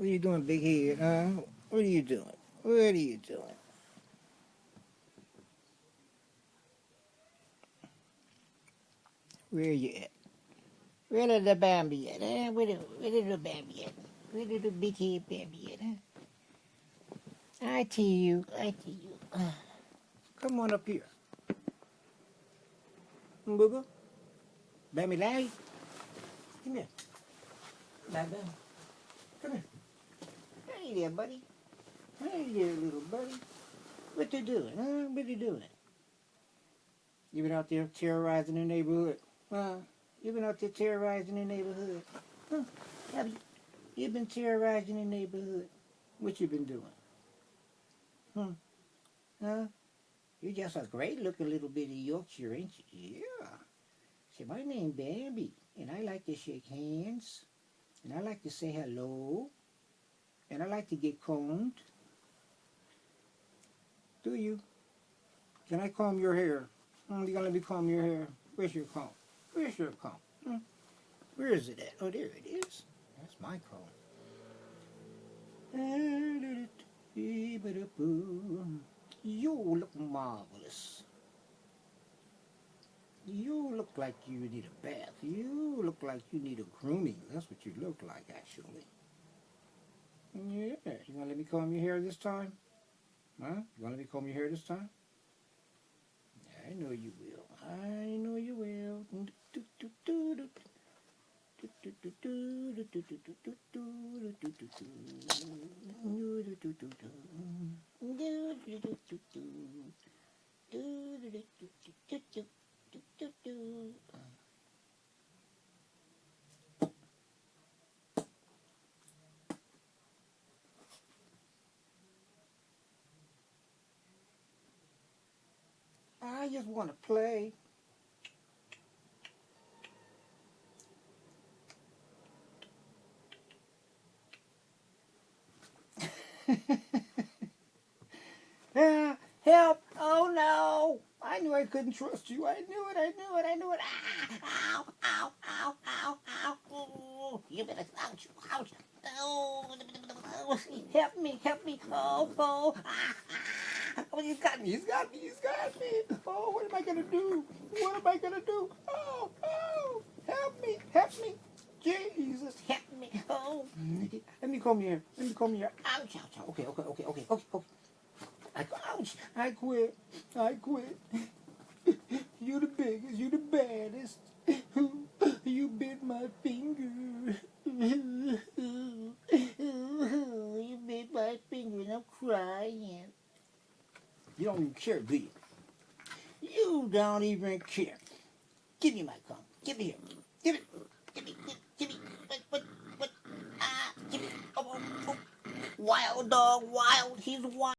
What are you doing, big head, huh? What are you doing? What are you doing? Where you at? Where did the Bambie at, huh? Where did the Bambie at? Where did the big head Bambie at, huh? I see you. I see you. Come on up here. Boo boo. Bambie Larry. Come here. Bambie. Come here. Hey there, buddy. Hey there, little buddy. What you doing, huh? What you doing? You been out there terrorizing the neighborhood? Huh? You been out there terrorizing the neighborhood? Huh? Have you? You been terrorizing the neighborhood? What you been doing? Huh? You're just a great looking little bitty Yorkshire, ain't you? Yeah. See, my name Bambie, and I like to shake hands, and I like to say hello, and I like to get combed. Do you? Can I comb your hair? You gonna let me comb your hair? Where's your comb? Where's your comb? Where is it at? Oh, there it is. That's my comb. You look marvelous. You look like you need a bath. You look like you need a grooming. That's what you look like, actually. Yeah. You gonna let me comb your hair this time? Huh? You gonna let me comb your hair this time? I know you will. I know you will. I just want to play. Help! Oh no! I knew I couldn't trust you. I knew it. Ah! Ow! Ow! Ow! Ow! Ow! Oh, you better ouch! Ouch! Oh! Help me! Help me! Oh! Oh! Ah! Oh! He's got me! He's got me! He's got me! Oh! What am I gonna do? What am I gonna do? Oh! Oh! Help me! Help me! Jesus, help me! Oh! Let me comb your hair. Let me comb your hair. Ouch! Ouch! Okay! Ouch! I quit. You the biggest, you the baddest. You bit my finger. You bit my finger and I'm crying. You don't even care, do you? You don't even care. Give me my comb. Give me here. Give it. Give me. What? Ah, give me. Oh. Wild dog, wild. He's wild.